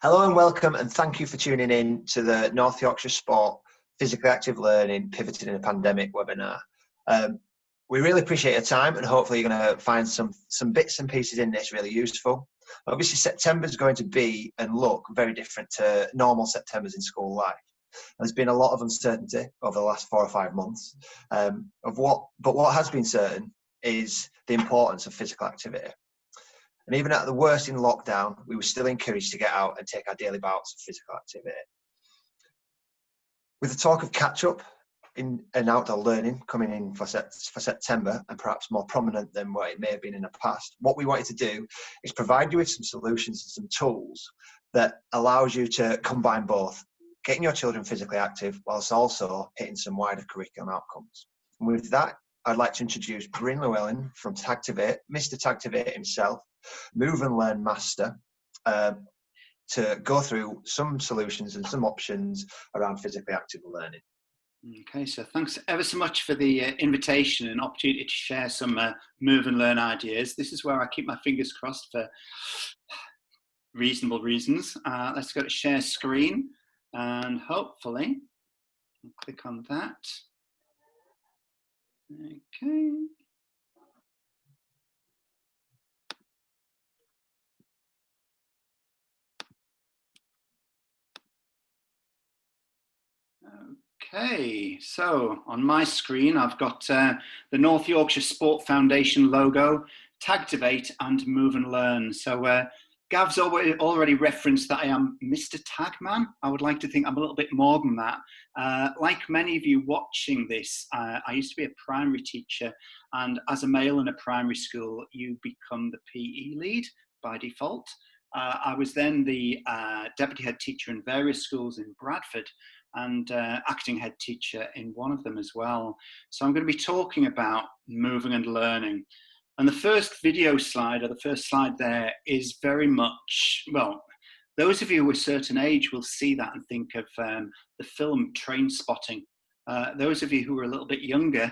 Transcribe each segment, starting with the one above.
Hello and welcome, and thank you for tuning in to the North Yorkshire Sport Physically Active Learning Pivoted in a Pandemic webinar. We really appreciate your time, and hopefully you're going to find some bits and pieces in this really useful. Obviously, September is going to be and look very different to normal Septembers in school life. There's been a lot of uncertainty over the last 4 or 5 months but what has been certain is the importance of physical activity. And even at the worst in lockdown, we were still encouraged to get out and take our daily bouts of physical activity. With the talk of catch-up in and outdoor learning coming in for September, and perhaps more prominent than what it may have been in the past, what we wanted to do is provide you with some solutions and some tools that allows you to combine both, getting your children physically active whilst also hitting some wider curriculum outcomes. And with that, I'd like to introduce Bryn Llewellyn from Tagtiv8, Mr. Tagtiv8 himself, Move and Learn Master, to go through some solutions and some options around physically active learning. Okay, so thanks ever so much for the invitation and opportunity to share some move and learn ideas. This is where I keep my fingers crossed for reasonable reasons. Let's go to share screen and hopefully I'll click on that. Okay. Okay, so on my screen I've got the North Yorkshire Sport Foundation logo, Tagtiv8 and Move and Learn. So Gav's already referenced that I am Mr. Tagman. I would like to think I'm a little bit more than that. Like many of you watching this, I used to be a primary teacher, and as a male in a primary school, you become the PE lead by default. I was then the deputy head teacher in various schools in Bradford, and acting head teacher in one of them as well. So I'm going to be talking about moving and learning. And the first video slide, or the first slide there, is very much, well, those of you with a certain age will see that and think of the film Train Spotting. Those of you who are a little bit younger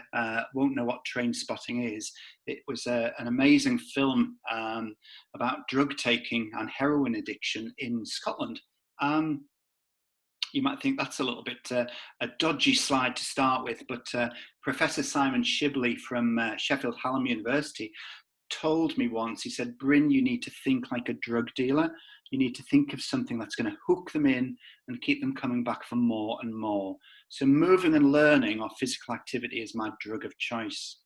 won't know what Train Spotting is. It was an amazing film about drug taking and heroin addiction in Scotland. You might think that's a little bit a dodgy slide to start with, but Professor Simon Shibley from Sheffield Hallam University told me once, he said, Bryn, you need to think like a drug dealer. You need to think of something that's going to hook them in and keep them coming back for more and more. So moving and learning, or physical activity, is my drug of choice.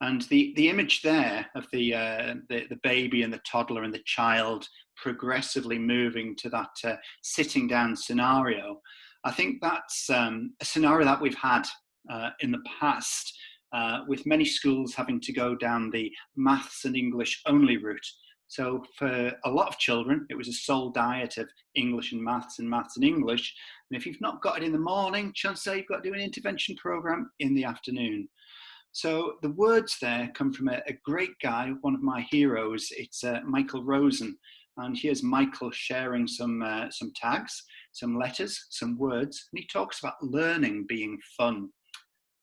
And the image there of the baby and the toddler and the child progressively moving to that sitting down scenario, I think that's a scenario that we've had in the past, with many schools having to go down the maths and English only route. So for a lot of children, it was a sole diet of English and maths and English. And if you've not got it in the morning, chances are you've got to do an intervention program in the afternoon. So the words there come from a great guy, one of my heroes. It's Michael Rosen. And here's Michael sharing some tags, some letters, some words, and he talks about learning being fun.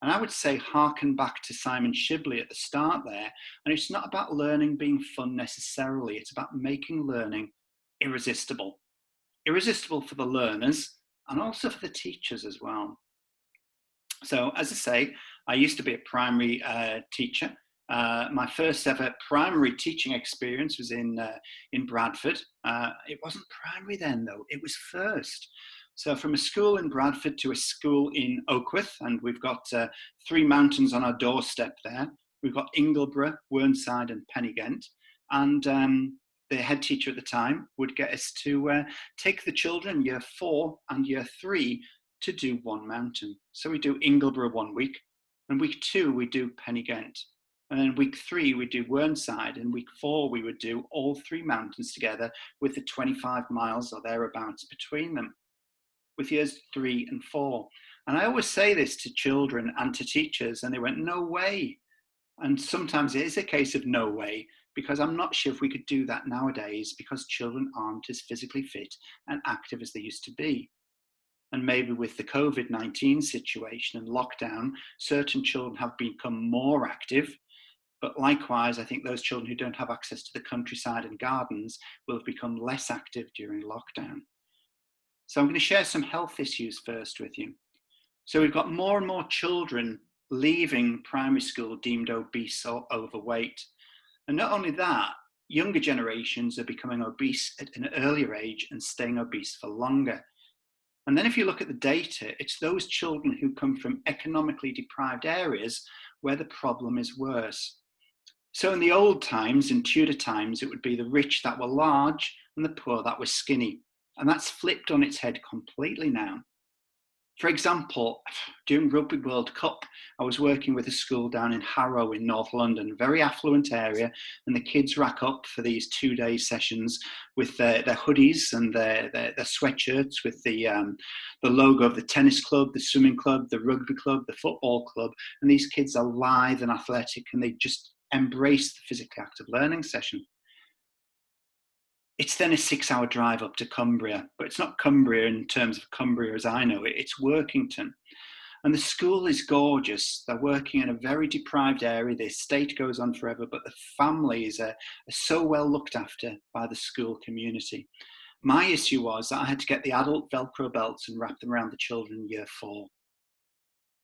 And I would say harken back to Simon Shibley at the start there, and it's not about learning being fun necessarily, it's about making learning irresistible. Irresistible for the learners and also for the teachers as well. So as I say, I used to be a primary teacher. My first ever primary teaching experience was in Bradford. It wasn't primary then though, it was first. So from a school in Bradford to a school in Oakworth, and we've got 3 mountains on our doorstep there. We've got Ingleborough, Whernside and Pennygent. And the head teacher at the time would get us to take the children, year 4 and year 3, to do one mountain. So we do Ingleborough 1 week, and week 2 we do Pennygent. And then week 3, we do Whernside, and week 4, we would do all 3 mountains together with the 25 miles or thereabouts between them, with years 3 and 4. And I always say this to children and to teachers, and they went, no way. And sometimes it is a case of no way, because I'm not sure if we could do that nowadays, because children aren't as physically fit and active as they used to be. And maybe with the COVID-19 situation and lockdown, certain children have become more active. But likewise, I think those children who don't have access to the countryside and gardens will have become less active during lockdown. So I'm going to share some health issues first with you. So we've got more and more children leaving primary school deemed obese or overweight. And not only that, younger generations are becoming obese at an earlier age and staying obese for longer. And then if you look at the data, it's those children who come from economically deprived areas where the problem is worse. So in the old times, in Tudor times, it would be the rich that were large and the poor that were skinny. And that's flipped on its head completely now. For example, during Rugby World Cup, I was working with a school down in Harrow in North London, a very affluent area, and the kids rack up for these 2-day sessions with their hoodies and their sweatshirts with the logo of the tennis club, the swimming club, the rugby club, the football club, and these kids are lithe and athletic, and they just embrace the physically active learning session. It's then a 6-hour drive up to Cumbria, but it's not Cumbria in terms of Cumbria as I know it, it's Workington. And the school is gorgeous. They're working in a very deprived area. The estate goes on forever, but the families are so well looked after by the school community. My issue was that I had to get the adult Velcro belts and wrap them around the children in year 4.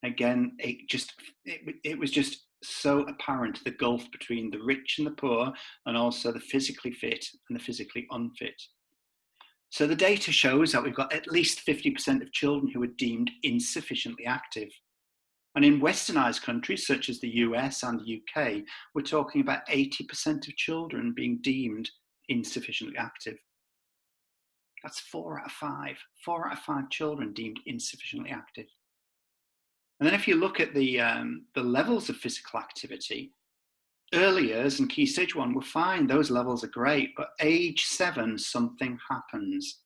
Again, it was just so apparent, the gulf between the rich and the poor, and also the physically fit and the physically unfit. So the data shows that we've got at least 50% of children who are deemed insufficiently active. And in westernized countries such as the US and the UK, we're talking about 80% of children being deemed insufficiently active. That's 4 out of 5. 4 out of 5 children deemed insufficiently active. And then if you look at the levels of physical activity, early years and Key Stage 1 were fine, those levels are great, but age 7, something happens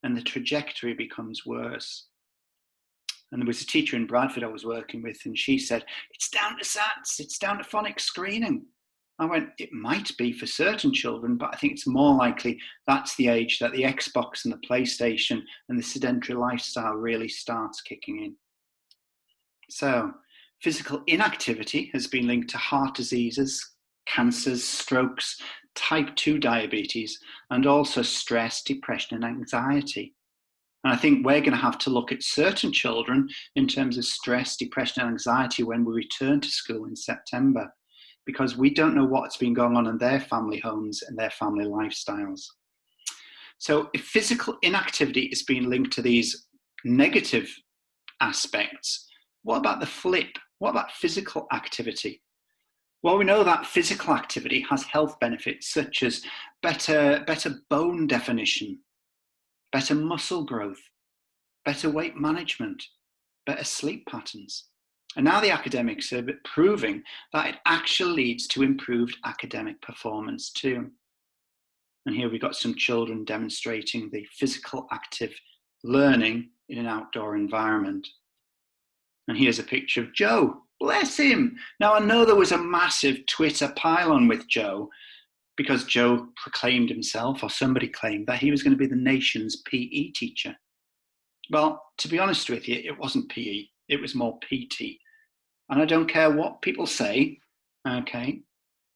and the trajectory becomes worse. And there was a teacher in Bradford I was working with, and she said, it's down to SATs, it's down to phonics screening. I went, it might be for certain children, but I think it's more likely that's the age that the Xbox and the PlayStation and the sedentary lifestyle really starts kicking in. So physical inactivity has been linked to heart diseases, cancers, strokes, type 2 diabetes, and also stress, depression, and anxiety. And I think we're going to have to look at certain children in terms of stress, depression, and anxiety when we return to school in September, because we don't know what's been going on in their family homes and their family lifestyles. So if physical inactivity is being linked to these negative aspects, what about the flip? What about physical activity? Well, we know that physical activity has health benefits such as better bone definition, better muscle growth, better weight management, better sleep patterns. And now the academics are proving that it actually leads to improved academic performance too. And here we've got some children demonstrating the physical active learning in an outdoor environment. And here's a picture of Joe. Bless him. Now, I know there was a massive Twitter pile-on with Joe because Joe proclaimed himself, or somebody claimed, that he was going to be the nation's PE teacher. Well, to be honest with you, it wasn't PE. It was more PT. And I don't care what people say, okay,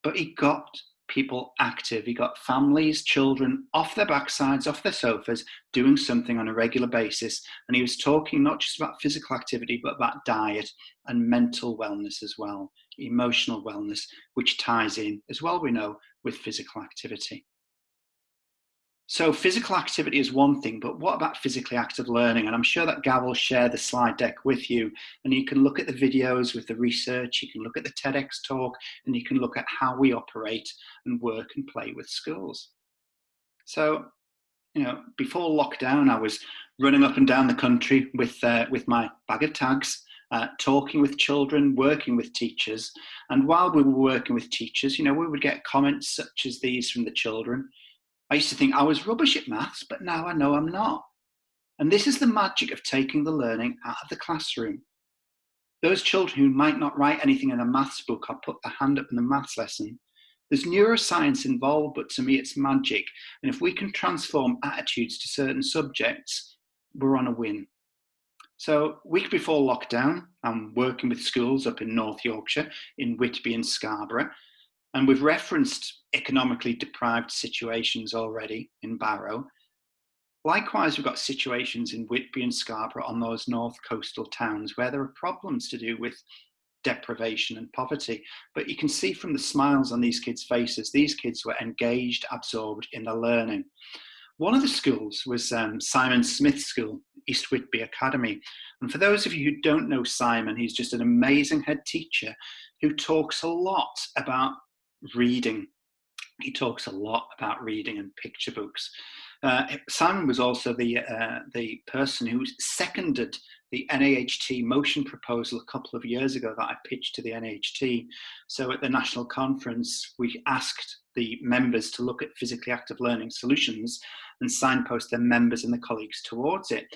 but he got people active. He got families, children off their backsides, off their sofas, doing something on a regular basis. And he was talking not just about physical activity, but about diet and mental wellness as well, emotional wellness, which ties in, as well we know, with physical activity. So physical activity is one thing, but what about physically active learning? And I'm sure that Gav will share the slide deck with you, and you can look at the videos with the research, you can look at the TEDx talk, and you can look at how we operate and work and play with schools. So, before lockdown, I was running up and down the country with my bag of tags, talking with children, working with teachers. And while we were working with teachers, we would get comments such as these from the children. I used to think I was rubbish at maths, but now I know I'm not. And this is the magic of taking the learning out of the classroom. Those children who might not write anything in a maths book or put their hand up in the maths lesson, there's neuroscience involved, but to me it's magic. And if we can transform attitudes to certain subjects, we're on a win. So week before lockdown, I'm working with schools up in North Yorkshire, in Whitby and Scarborough. And we've referenced economically deprived situations already in Barrow. Likewise, we've got situations in Whitby and Scarborough on those north coastal towns where there are problems to do with deprivation and poverty. But you can see from the smiles on these kids' faces, these kids were engaged, absorbed in their learning. One of the schools was Simon Smith's school, East Whitby Academy. And for those of you who don't know Simon, he's just an amazing head teacher who talks a lot about reading. He talks a lot about reading and picture books. Simon was also the person who seconded the NAHT motion proposal a couple of years ago that I pitched to the NAHT. So at the national conference, we asked the members to look at physically active learning solutions and signpost their members and their colleagues towards it.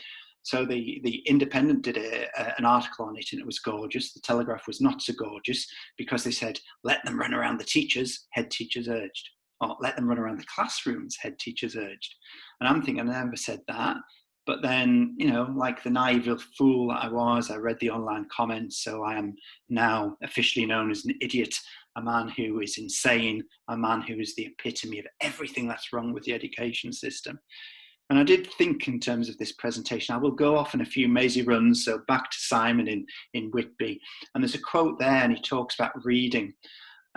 So the Independent did an article on it, and it was gorgeous. The Telegraph was not so gorgeous because they said, let them run around the teachers, head teachers urged. Or let them run around the classrooms, head teachers urged. And I'm thinking, I never said that. But then, you know, like the naive fool that I was, I read the online comments. So I am now officially known as an idiot, a man who is insane, a man who is the epitome of everything that's wrong with the education system. And I did think in terms of this presentation, I will go off on a few mazy runs. So back to Simon in Whitby. And there's a quote there, and he talks about reading.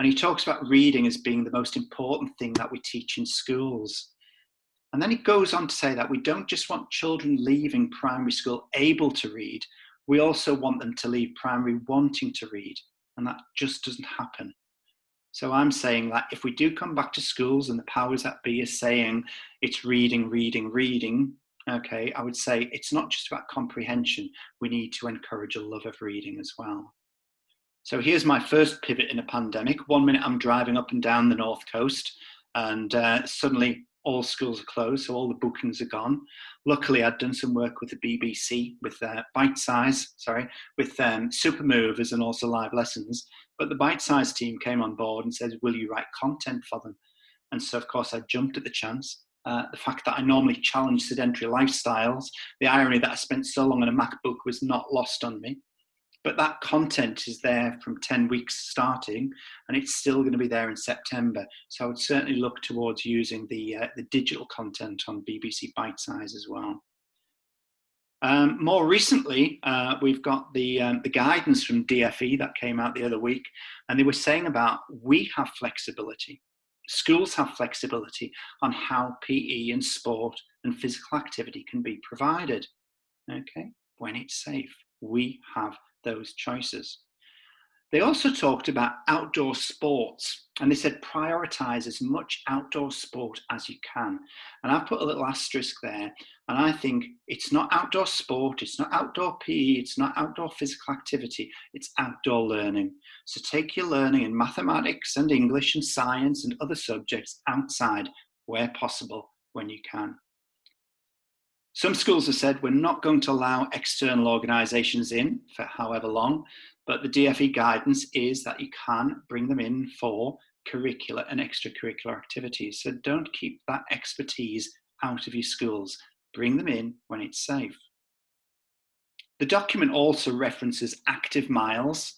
And he talks about reading as being the most important thing that we teach in schools. And then he goes on to say that we don't just want children leaving primary school able to read, we also want them to leave primary wanting to read. And that just doesn't happen. So I'm saying that if we do come back to schools and the powers that be is saying it's reading, reading, reading, okay, I would say it's not just about comprehension. We need to encourage a love of reading as well. So here's my first pivot in a pandemic. 1 minute I'm driving up and down the North Coast, and suddenly all schools are closed, so all the bookings are gone. Luckily, I'd done some work with the BBC, with with Super Movers and also live lessons. But the Bite Size team came on board and said, will you write content for them? And so, of course, I jumped at the chance. The fact that I normally challenge sedentary lifestyles, the irony that I spent so long on a MacBook was not lost on me. But that content is there from 10 weeks starting, and it's still going to be there in September. So I would certainly look towards using the digital content on BBC Bite Size as well. More recently, we've got the guidance from DFE that came out the other week, and they were saying about we have flexibility. Schools have flexibility on how PE and sport and physical activity can be provided. Okay, when it's safe, we have those choices. They also talked about outdoor sports, and they said prioritize as much outdoor sport as you can. And I've put a little asterisk there, and I think it's not outdoor sport, it's not outdoor PE, it's not outdoor physical activity, it's outdoor learning. So take your learning in mathematics and English and science and other subjects outside where possible when you can. Some schools have said we're not going to allow external organisations in for however long, but the DFE guidance is that you can bring them in for curricular and extracurricular activities. So don't keep that expertise out of your schools. Bring them in when it's safe. The document also references active miles,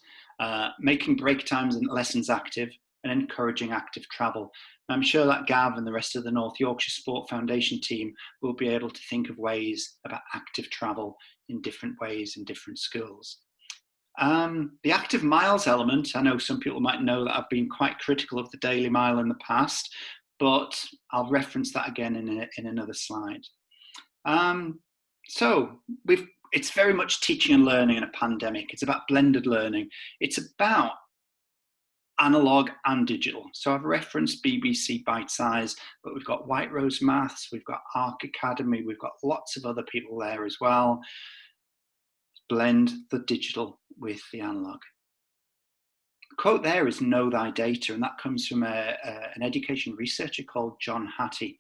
making break times and lessons active, and encouraging active travel. I'm sure that Gav and the rest of the North Yorkshire Sport Foundation team will be able to think of ways about active travel in different ways in different schools. The active miles element, I know some people might know that I've been quite critical of the Daily Mile in the past, but I'll reference that again in another slide. It's very much teaching and learning in a pandemic. It's about blended learning. It's about analog and digital. So I've referenced BBC Bite Size, but we've got White Rose Maths, we've got Arc Academy, we've got lots of other people there as well. Blend the digital with the analog. The quote there is know thy data, and that comes from an education researcher called John Hattie.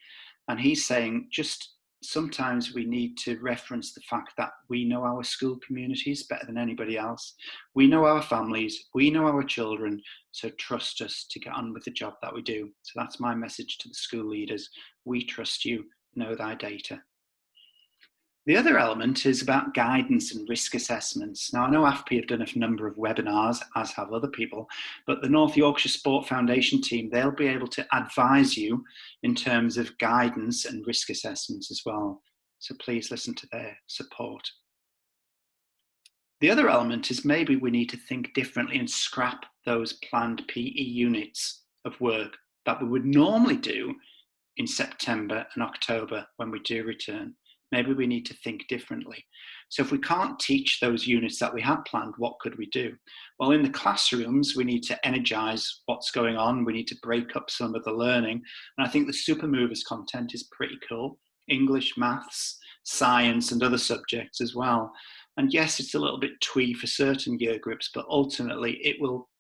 And he's saying just sometimes we need to reference the fact that we know our school communities better than anybody else. We know our families, we know our children, so trust us to get on with the job that we do. So that's my message to the school leaders. We trust you, know thy data. The other element is about guidance and risk assessments. Now, I know AFP have done a number of webinars, as have other people, but the North Yorkshire Sport Foundation team, they'll be able to advise you in terms of guidance and risk assessments as well. So please listen to their support. The other element is maybe we need to think differently and scrap those planned PE units of work that we would normally do in September and October when we do return. Maybe we need to think differently. So if we can't teach those units that we had planned, what could we do? Well, in the classrooms, we need to energize what's going on. We need to break up some of the learning. And I think the Super Movers content is pretty cool. English, maths, science, and other subjects as well. And yes, it's a little bit twee for certain year groups, but ultimately it will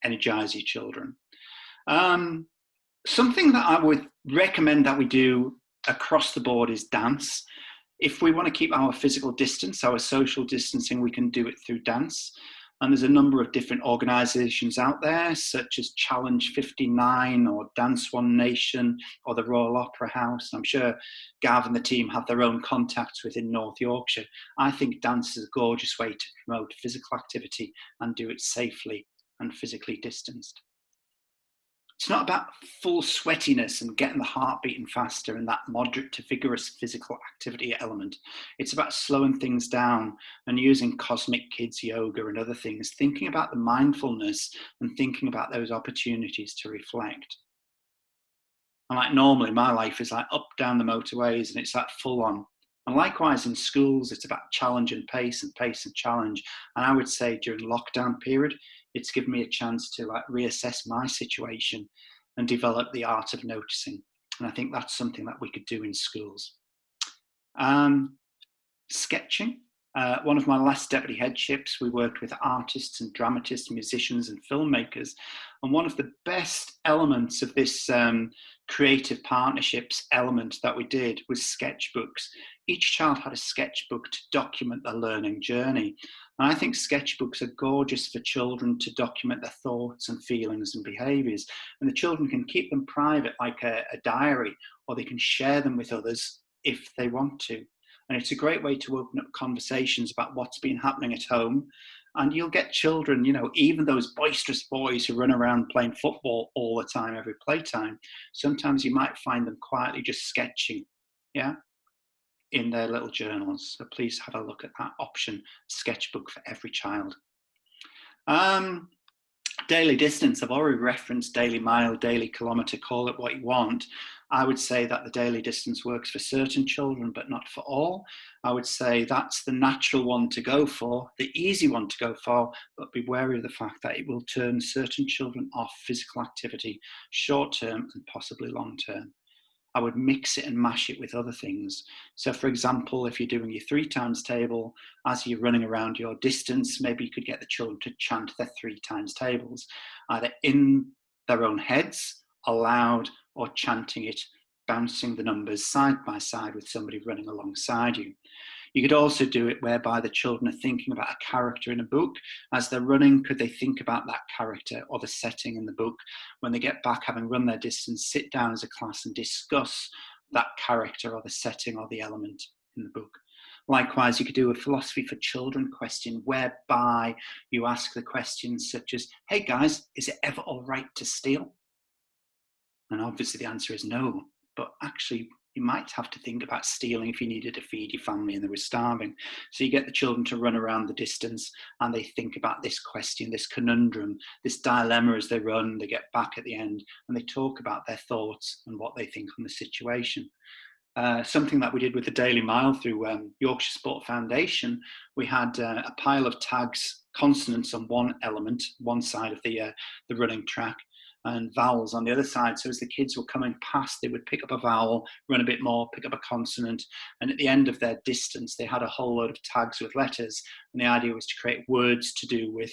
energize your children. Something that I would recommend that we do across the board is dance. If we want to keep our physical distance, our social distancing, we can do it through dance. And there's a number of different organisations out there, such as Challenge 59 or Dance One Nation or the Royal Opera House. I'm sure Gav and the team have their own contacts within North Yorkshire. I think dance is a gorgeous way to promote physical activity and do it safely and physically distanced. It's not about full sweatiness and getting the heart beating faster and that moderate to vigorous physical activity element. It's about slowing things down and using cosmic kids yoga and other things, thinking about the mindfulness and thinking about those opportunities to reflect. And like normally, my life is like up, down the motorways and it's like full on. And likewise in schools, it's about challenge and pace and challenge. And I would say during lockdown period, it's given me a chance to reassess my situation and develop the art of noticing. And I think that's something that we could do in schools. Sketching. One of my last deputy headships, we worked with artists and dramatists, musicians and filmmakers. And one of the best elements of this creative partnerships element that we did was sketchbooks. Each child had a sketchbook to document their learning journey. And I think sketchbooks are gorgeous for children to document their thoughts and feelings and behaviours. And the children can keep them private like a diary, or they can share them with others if they want to. And it's a great way to open up conversations about what's been happening at home. And you'll get children, even those boisterous boys who run around playing football all the time, every playtime, sometimes you might find them quietly just sketching, in their little journals. So please have a look at that option, sketchbook for every child. Daily distance, I've already referenced daily mile, daily kilometre, call it what you want. I would say that the daily distance works for certain children, but not for all. I would say that's the natural one to go for, the easy one to go for, but be wary of the fact that it will turn certain children off physical activity, short term and possibly long term. I would mix it and mash it with other things. So for example, if you're doing your 3 times table, as you're running around your distance, maybe you could get the children to chant their 3 times tables, either in their own heads, aloud, or chanting it, bouncing the numbers side by side with somebody running alongside you. You could also do it whereby the children are thinking about a character in a book. As they're running, could they think about that character or the setting in the book? When they get back, having run their distance, sit down as a class and discuss that character or the setting or the element in the book. Likewise, you could do a philosophy for children question whereby you ask the questions such as, hey guys, is it ever all right to steal? And obviously the answer is no, but actually you might have to think about stealing if you needed to feed your family and they were starving. So you get the children to run around the distance and they think about this question, this conundrum, this dilemma as they run. They get back at the end and they talk about their thoughts and what they think on the situation. Something that we did with the Daily Mile through Yorkshire Sport Foundation, we had a pile of tags, consonants on one element, one side of the running track, and vowels on the other side. So as the kids were coming past, they would pick up a vowel, run a bit more, pick up a consonant. And at the end of their distance, they had a whole load of tags with letters. And the idea was to create words to do with,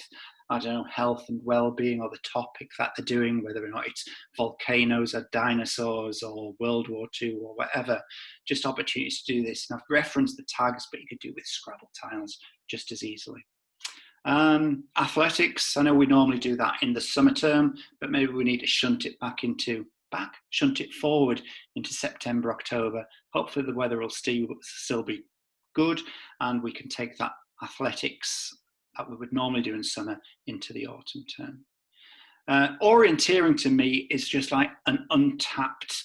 I don't know, health and well-being or the topic that they're doing, whether or not it's volcanoes or dinosaurs or World War II or whatever. Just opportunities to do this. And I've referenced the tags, but you could do it with Scrabble tiles just as easily. Athletics, I know we normally do that in the summer term, but maybe we need to shunt it forward into September, October. Hopefully the weather will still be good, and we can take that athletics that we would normally do in summer into the autumn term. Orienteering to me is just like an untapped,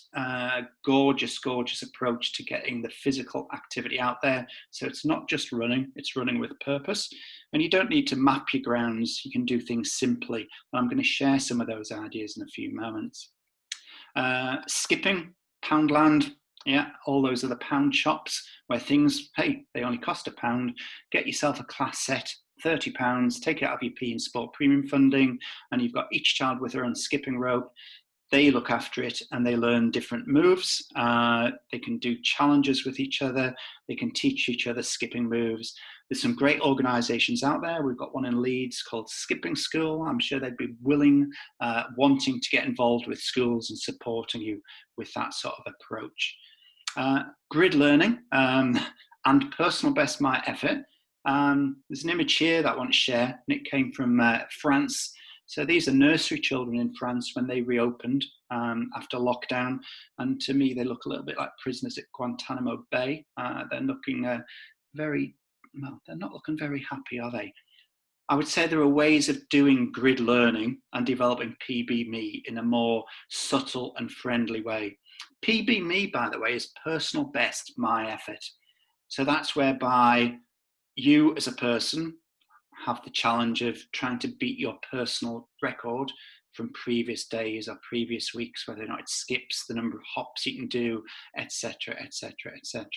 gorgeous, gorgeous approach to getting the physical activity out there. So it's not just running, it's running with purpose. And you don't need to map your grounds, you can do things simply. And I'm going to share some of those ideas in a few moments. Skipping, Poundland, yeah, all those are the pound shops where things, hey, they only cost £1. Get yourself a class set, £30, take it out of your P and Sport premium funding, and you've got each child with their own skipping rope. They look after it and they learn different moves. They can do challenges with each other. They can teach each other skipping moves. There's some great organisations out there. We've got one in Leeds called Skipping School. I'm sure they'd be willing, wanting to get involved with schools and supporting you with that sort of approach. Grid learning and personal best my effort. There's an image here that I want to share, and it came from France. So these are nursery children in France when they reopened after lockdown, and to me they look a little bit like prisoners at Guantanamo Bay. They're looking well, they're not looking very happy, are they? I would say there are ways of doing grid learning and developing PB.me in a more subtle and friendly way. PB.me, by the way, is personal best my effort. So that's whereby you as a person have the challenge of trying to beat your personal record from previous days or previous weeks, whether or not it skips, the number of hops you can do, etc., etc., etc.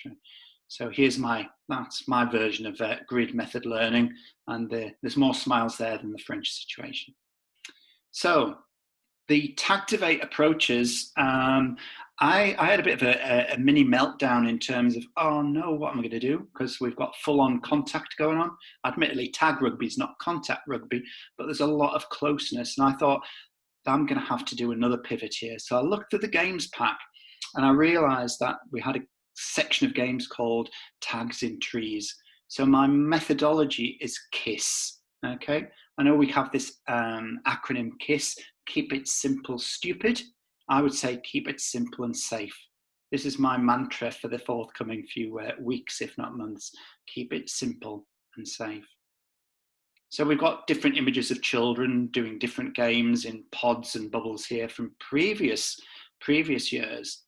So that's my version of grid method learning, and there's more smiles there than the French situation. So the Tagtiv8 approaches, I had a bit of a mini meltdown in terms of, oh no, what am I going to do? Because we've got full-on contact going on. Admittedly, tag rugby is not contact rugby, but there's a lot of closeness. And I thought, I'm going to have to do another pivot here. So I looked at the games pack and I realised that we had a section of games called Tags in Trees. So my methodology is KISS, okay? I know we have this acronym KISS, keep it simple, stupid. I would say keep it simple and safe. This is my mantra for the forthcoming few weeks, if not months. Keep it simple and safe. So we've got different images of children doing different games in pods and bubbles here from previous years.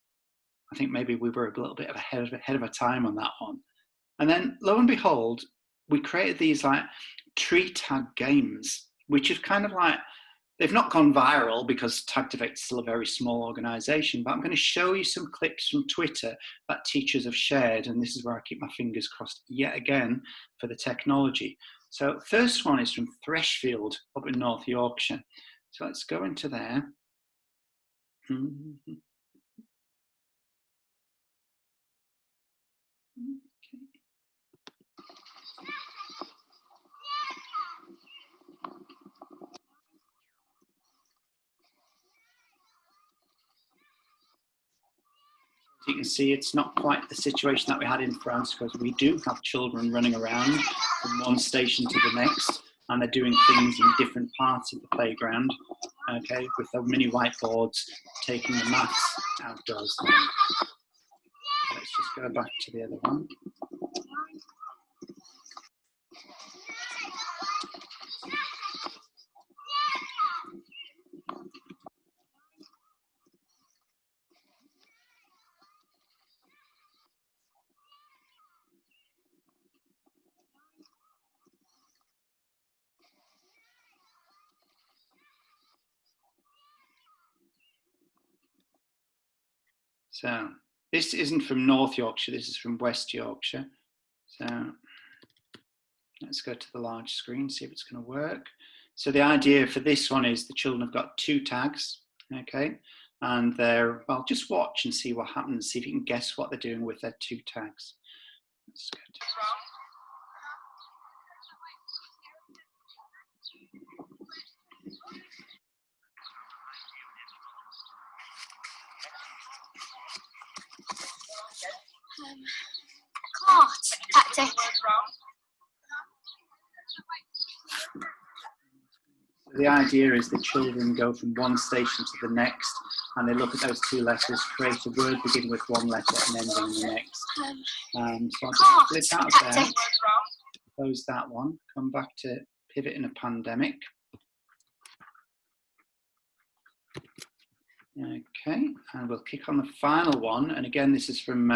I think maybe we were a little bit ahead of our time on that one. And then lo and behold, we created these like tree tag games, which is kind of like, they've not gone viral because Tagtiv8 is still a very small organisation, but I'm going to show you some clips from Twitter that teachers have shared, and this is where I keep my fingers crossed yet again for the technology. So first one is from Freshfield up in North Yorkshire. So let's go into there. As you can see, it's not quite the situation that we had in France, because we do have children running around from one station to the next, and they're doing things in different parts of the playground, okay, with the mini whiteboards, taking the maths outdoors. Let's just go back to the other one. So this isn't from North Yorkshire, this is from West Yorkshire. So let's go to the large screen, see if it's going to work. So the idea for this one is the children have got 2 tags, okay? And they're, well, just watch and see what happens, see if you can guess what they're doing with their 2 tags. Let's go to tactic. The idea is the children go from one station to the next, and they look at those two letters, create a word beginning with one letter and ending in the next. So I'll just flip out of there, close that one, come back to Pivot in a Pandemic. Okay, and we'll kick on the final one. And again, this is from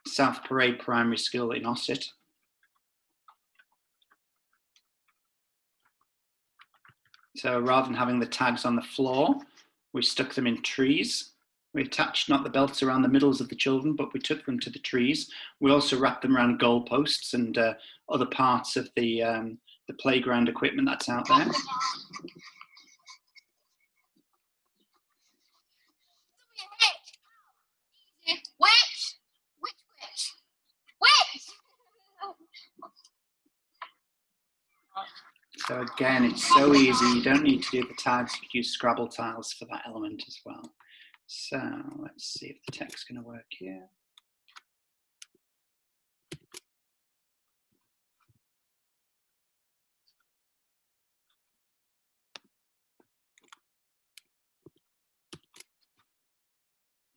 South Parade Primary School in Ossett. So rather than having the tags on the floor, we stuck them in trees. We attached not the belts around the middles of the children, but we took them to the trees. We also wrapped them around goalposts and other parts of the playground equipment that's out there. So again, it's so easy. You don't need to do the tags. You could use Scrabble tiles for that element as well. So let's see if the text's going to work here.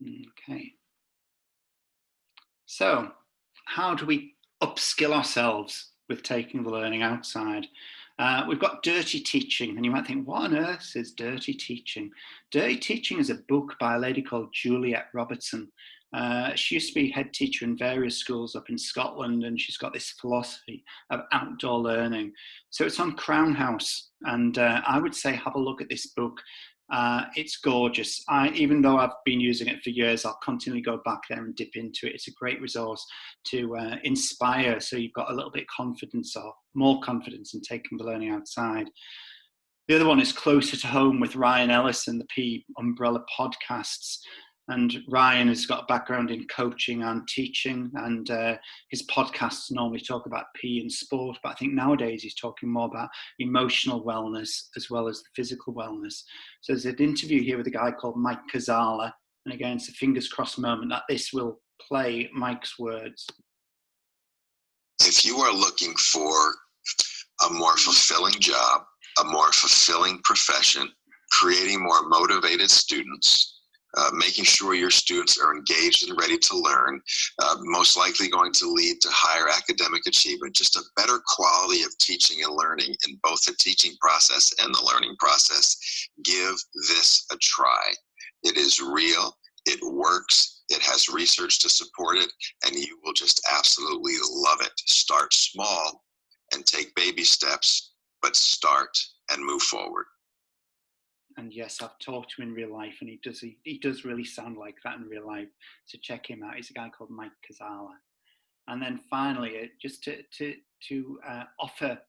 Okay. So how do we upskill ourselves with taking the learning outside? We've got Dirty Teaching, and you might think, what on earth is Dirty Teaching? Dirty Teaching is a book by a lady called Juliet Robertson. She used to be head teacher in various schools up in Scotland, and she's got this philosophy of outdoor learning. So it's on Crown House, and I would say have a look at this book. It's gorgeous. Even though I've been using it for years, I'll continually go back there and dip into it. It's a great resource to inspire, so you've got a little bit of confidence or more confidence in taking the learning outside. The other one is Closer to Home with Ryan Ellis and the P Umbrella podcasts. And Ryan has got a background in coaching and teaching, and his podcasts normally talk about P and sport, but I think nowadays he's talking more about emotional wellness as well as the physical wellness. So there's an interview here with a guy called Mike Kazala, and again, it's a fingers crossed moment that this will play Mike's words. If you are looking for a more fulfilling job, a more fulfilling profession, creating more motivated students, making sure your students are engaged and ready to learn, most likely going to lead to higher academic achievement, just a better quality of teaching and learning in both the teaching process and the learning process, give this a try. It is real, it works, it has research to support it, and you will just absolutely love it. Start small and take baby steps, but start and move forward. And yes, I've talked to him in real life, and he does really sound like that in real life. So check him out. He's a guy called Mike Kazala. And then finally, just to offer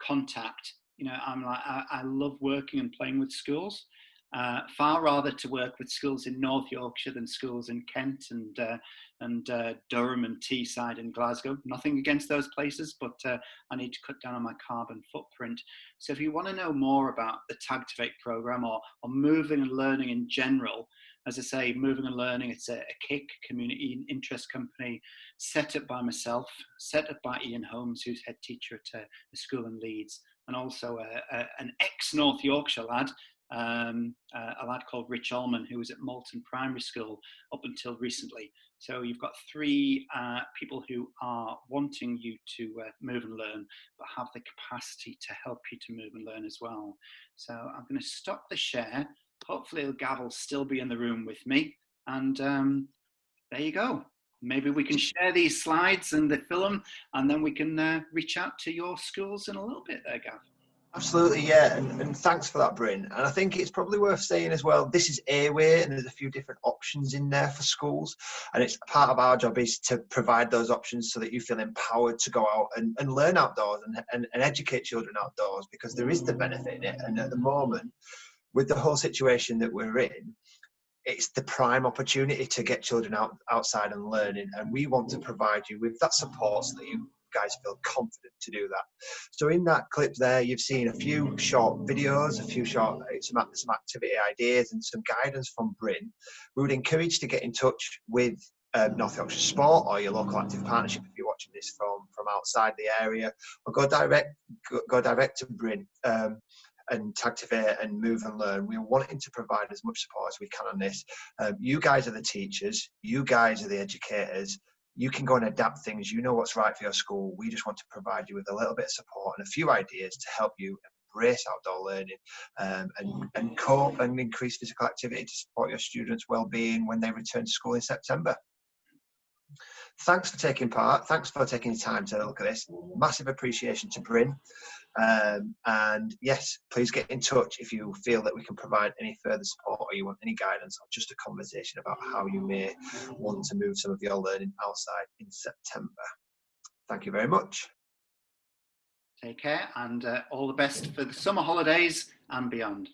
contact. You know, I love working and playing with schools. Far rather to work with schools in North Yorkshire than schools in Kent and Durham and Teesside and Glasgow. Nothing against those places, but I need to cut down on my carbon footprint. So if you want to know more about the Tagtiv8 program or moving and learning in general, as I say, moving and learning, it's a KIC, community interest company, set up by myself, set up by Ian Holmes, who's head teacher at a school in Leeds, and also an ex-North Yorkshire lad, a lad called Rich Ullman, who was at Malton Primary School up until recently. So you've got three people who are wanting you to move and learn, but have the capacity to help you to move and learn as well. So I'm going to stop the share. Hopefully Gav will still be in the room with me. And there you go. Maybe we can share these slides and the film, and then we can reach out to your schools in a little bit there, Gav. Absolutely, yeah, and thanks for that, Bryn. And I think it's probably worth saying as well, this is A-Way, and there's a few different options in there for schools, and it's part of our job is to provide those options so that you feel empowered to go out and learn outdoors and educate children outdoors, because there is the benefit in it. And at the moment, with the whole situation that we're in, it's the prime opportunity to get children outside and learning, and we want to provide you with that support so that you guys feel confident to do that. So in that clip there, you've seen a few short videos, some activity ideas and some guidance from Bryn. We would encourage you to get in touch with North Yorkshire Sport or your local active partnership if you're watching this from outside the area, or go direct to Bryn and Tagtiv8 and Move and Learn. We're wanting to provide as much support as we can on this. You guys are the teachers, you guys are the educators. You can go and adapt things. You know what's right for your school. We just want to provide you with a little bit of support and a few ideas to help you embrace outdoor learning and cope and increase physical activity to support your students' well-being when they return to school in September. Thanks for taking part. Thanks for taking the time to look at this. Massive appreciation to Bryn. And yes, please get in touch if you feel that we can provide any further support or you want any guidance or just a conversation about how you may want to move some of your learning outside in September. Thank you very much. Take care and all the best for the summer holidays and beyond.